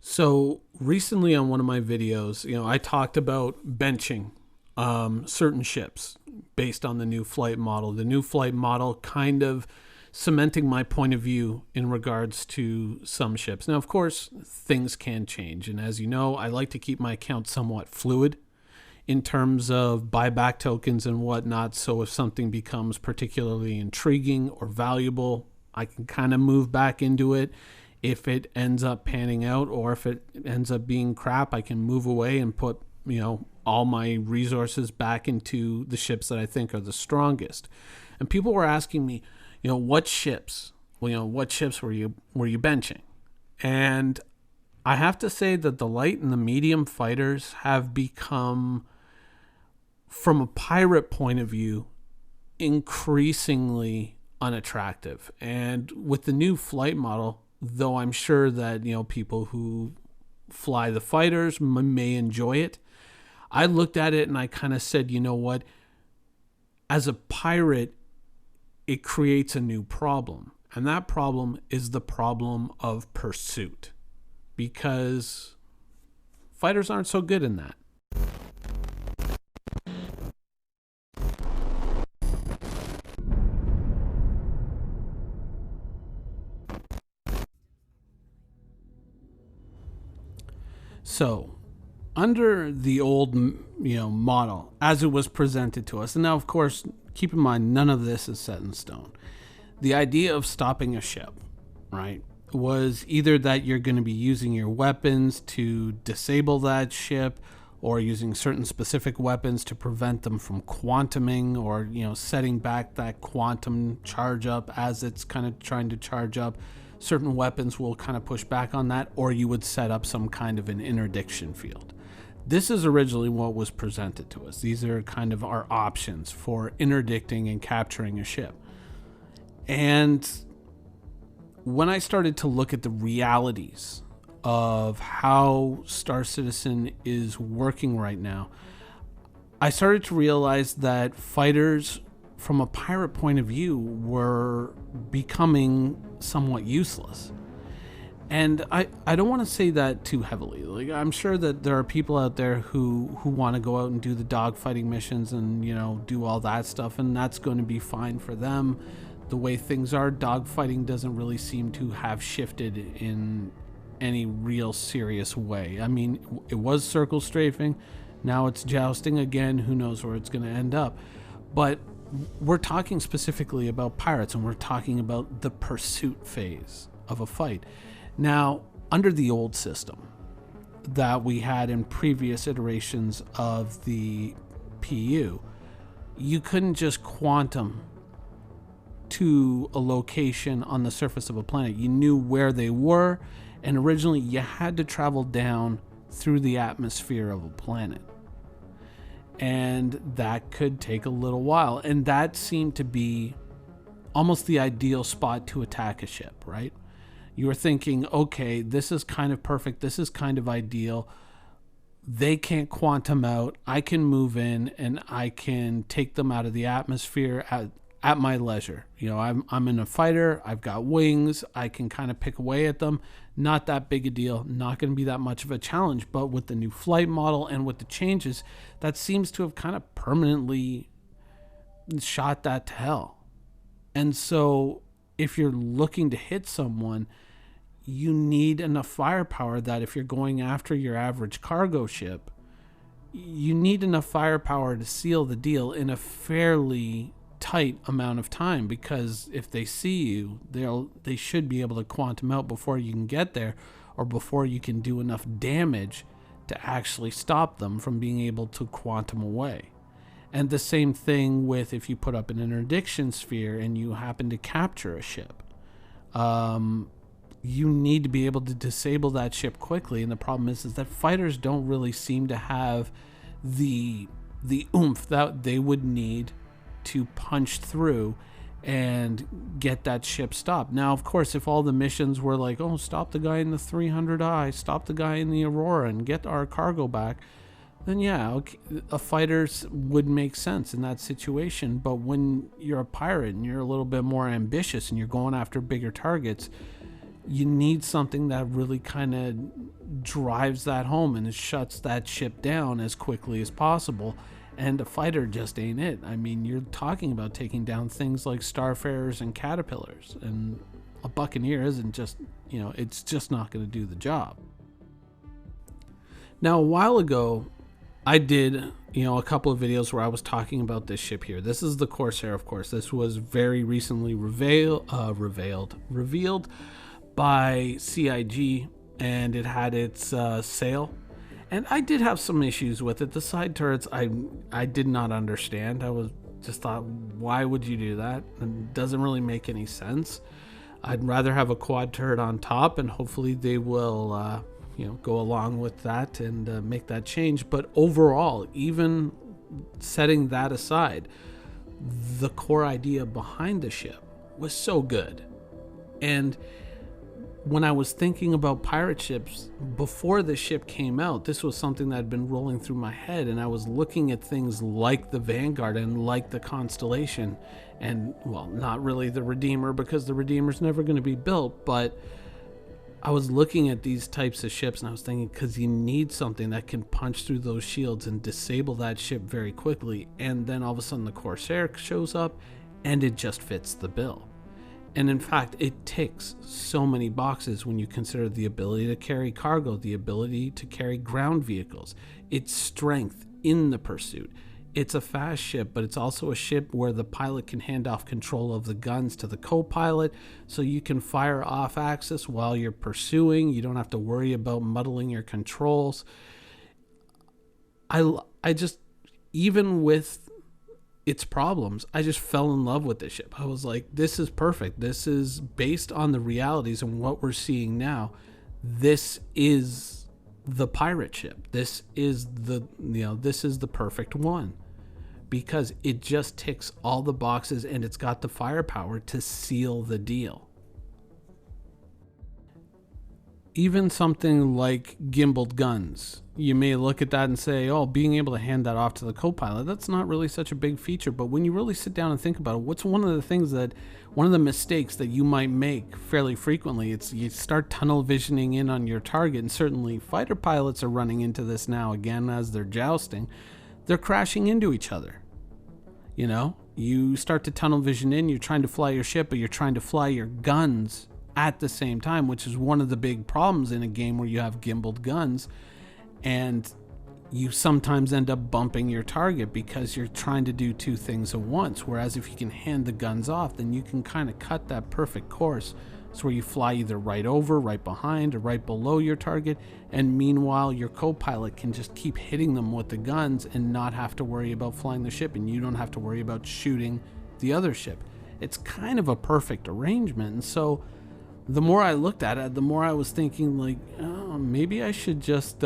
So recently on one of my videos, I talked about benching certain ships based on the new flight model. The new flight model kind of cementing my point of view in regards to some ships. Now, of course, things can change. And as you know, I like to keep my account somewhat fluid in terms of buyback tokens and whatnot. So if something becomes particularly intriguing or valuable, I can kind of move back into it. If it ends up panning out or if it ends up being crap, I can move away and put, all my resources back into the ships that I think are the strongest. And people were asking me, what ships? What ships were you benching? And I have to say that the light and the medium fighters have become, from a pirate point of view, increasingly unattractive. And with the new flight model, though I'm sure that people who fly the fighters may enjoy it, I looked at it and I kind of said, you know what? As a pirate, it creates a new problem. And that problem is the problem of pursuit. Because fighters aren't so good in that. So, under the old, model as it was presented to us, and now, of course, keep in mind, none of this is set in stone. The idea of stopping a ship, right, was either that you're going to be using your weapons to disable that ship, or using certain specific weapons to prevent them from quantuming, or setting back that quantum charge up as it's kind of trying to charge up. Certain weapons will kind of push back on that, or you would set up some kind of an interdiction field. This is originally what was presented to us. These are kind of our options for interdicting and capturing a ship. And when I started to look at the realities of how Star Citizen is working right now, I started to realize that fighters, from a pirate point of view, were becoming somewhat useless. And I don't want to say that too heavily. Like, I'm sure that there are people out there who want to go out and do the dogfighting missions and, do all that stuff, and that's going to be fine for them. The way things are, dogfighting doesn't really seem to have shifted in any real serious way. I mean, it was circle strafing. Now it's jousting again. Who knows where it's going to end up. But we're talking specifically about pirates, and we're talking about the pursuit phase of a fight. Now, under the old system that we had in previous iterations of the PU, you couldn't just quantum to a location on the surface of a planet. You knew where they were, and originally you had to travel down through the atmosphere of a planet. And that could take a little while. And that seemed to be almost the ideal spot to attack a ship, right? You were thinking, okay, this is kind of perfect. This is kind of ideal. They can't quantum out. I can move in and I can take them out of the atmosphere at my leisure. I'm in a fighter. I've got wings. I can kind of pick away at them. Not that big a deal. Not going to be that much of a challenge. But with the new flight model and with the changes, that seems to have kind of permanently shot that to hell. And so if you're looking to hit someone, you need enough firepower that if you're going after your average cargo ship, you need enough firepower to seal the deal in a fairly tight amount of time, because if they see you, they should be able to quantum out before you can get there, or before you can do enough damage to actually stop them from being able to quantum away. And the same thing with if you put up an interdiction sphere and you happen to capture a ship. You need to be able to disable that ship quickly. And the problem is that fighters don't really seem to have the oomph that they would need to punch through and get that ship stopped. Now, of course, if all the missions were like, oh, stop the guy in the 300i, stop the guy in the Aurora and get our cargo back, then yeah, okay, a fighter would make sense in that situation. But when you're a pirate and you're a little bit more ambitious and you're going after bigger targets, you need something that really kind of drives that home and it shuts that ship down as quickly as possible. And a fighter just ain't it. I mean, you're talking about taking down things like starfarers and caterpillars, and a buccaneer isn't just, it's just not going to do the job. Now, a while ago, I did, a couple of videos where I was talking about this ship here. This is the Corsair, of course. This was very recently revealed by CIG, and it had its sail. And I did have some issues with it. The side turrets, I did not understand. I was just thought, why would you do that? It doesn't really make any sense. I'd rather have a quad turret on top, and hopefully they will, go along with that and make that change. But overall, even setting that aside, the core idea behind the ship was so good. And when I was thinking about pirate ships before the ship came out, this was something that had been rolling through my head, and I was looking at things like the Vanguard and like the Constellation, and, well, not really the Redeemer, because the Redeemer's never going to be built, but I was looking at these types of ships and I was thinking, because you need something that can punch through those shields and disable that ship very quickly. And then all of a sudden the Corsair shows up and it just fits the bill. And in fact, it ticks so many boxes when you consider the ability to carry cargo, the ability to carry ground vehicles, its strength in the pursuit. It's a fast ship, but it's also a ship where the pilot can hand off control of the guns to the co-pilot, so you can fire off axis while you're pursuing. You don't have to worry about muddling your controls. I just, even with its problems, I just fell in love with this ship. I was like, this is perfect. This is based on the realities and what we're seeing now. This is the pirate ship. This is the perfect one, because it just ticks all the boxes and it's got the firepower to seal the deal. Even something like gimbaled guns, you may look at that and say, oh, being able to hand that off to the co-pilot, that's not really such a big feature. But when you really sit down and think about it, what's one of the mistakes that you might make fairly frequently? It's you start tunnel visioning in on your target, and certainly fighter pilots are running into this now again as they're jousting. They're crashing into each other. You start to tunnel vision in, you're trying to fly your ship, but you're trying to fly your guns at the same time, which is one of the big problems in a game where you have gimbaled guns, and you sometimes end up bumping your target because you're trying to do two things at once. Whereas if you can hand the guns off, then you can kind of cut that perfect course. It's where you fly either right over, right behind, or right below your target, and meanwhile your co-pilot can just keep hitting them with the guns and not have to worry about flying the ship, and you don't have to worry about shooting the other ship. It's kind of a perfect arrangement. And so the more I looked at it, the more I was thinking, like, oh, maybe I should just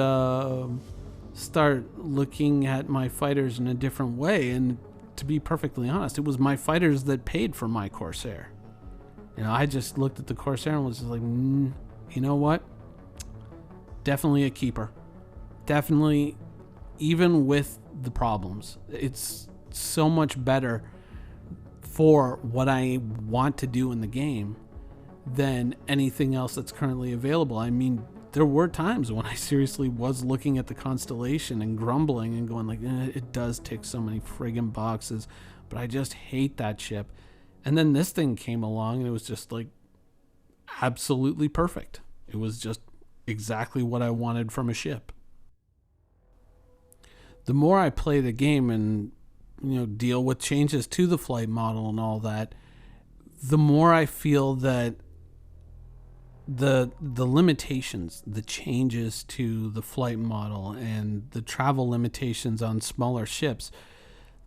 start looking at my fighters in a different way. And to be perfectly honest, it was my fighters that paid for my Corsair. I just looked at the Corsair and was just like, you know what? Definitely a keeper. Definitely, even with the problems, it's so much better for what I want to do in the game than anything else that's currently available. I mean, there were times when I seriously was looking at the Constellation and grumbling and going like, it does tick so many friggin' boxes, but I just hate that ship. And then this thing came along and it was just like absolutely perfect. It was just exactly what I wanted from a ship. The more I play the game and deal with changes to the flight model and all that, the more I feel that the limitations, the changes to the flight model and the travel limitations on smaller ships,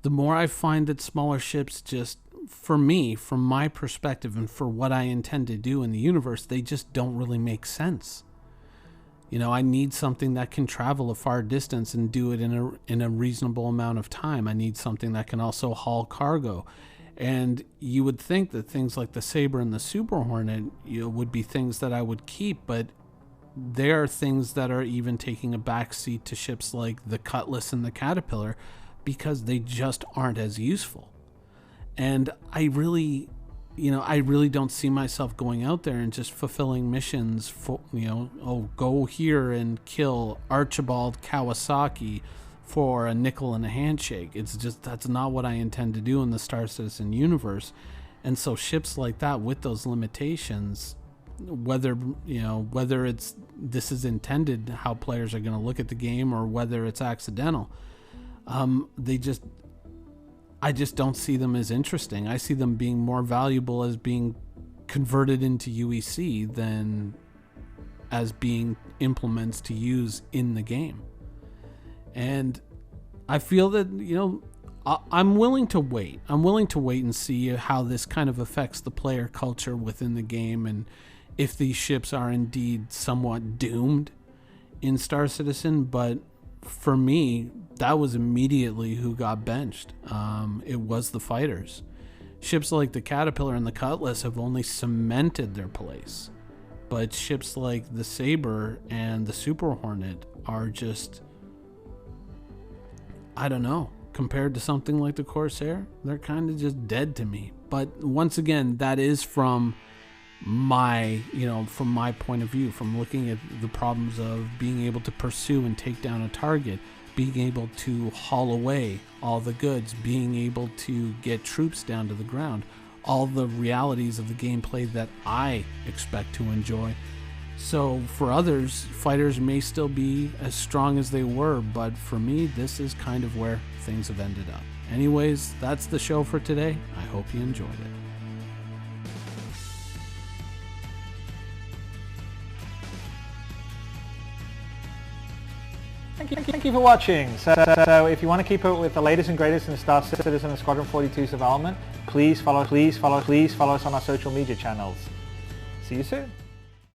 the more I find that smaller ships just, for me, from my perspective and for what I intend to do in the universe, they just don't really make sense. I need something that can travel a far distance and do it in a reasonable amount of time. I need something that can also haul cargo. And you would think that things like the Sabre and the Super Hornet would be things that I would keep, but they are things that are even taking a backseat to ships like the Cutlass and the Caterpillar because they just aren't as useful. And I really I really don't see myself going out there and just fulfilling missions for, go here and kill Archibald Kawasaki for a nickel and a handshake. It's just, that's not what I intend to do in the Star Citizen universe. And so ships like that with those limitations, whether it's, this is intended how players are going to look at the game or whether it's accidental, I just don't see them as interesting. I see them being more valuable as being converted into UEC than as being implements to use in the game. And I feel that, I'm willing to wait. I'm willing to wait and see how this kind of affects the player culture within the game, and if these ships are indeed somewhat doomed in Star Citizen. But for me, that was immediately who got benched. It was the fighters. Ships like the Caterpillar and the Cutlass have only cemented their place, but ships like the Saber and the Super Hornet are just, I don't know, compared to something like the Corsair, they're kind of just dead to me. But once again, that is from my point of view, from looking at the problems of being able to pursue and take down a target, being able to haul away all the goods, being able to get troops down to the ground, all the realities of the gameplay that I expect to enjoy. So for others, fighters may still be as strong as they were, but for me, this is kind of where things have ended up. Anyways, that's the show for today. I hope you enjoyed it. Thank you for watching. So if you want to keep up with the latest and greatest in Star Citizen and Squadron 42's development, please follow us on our social media channels. See you soon.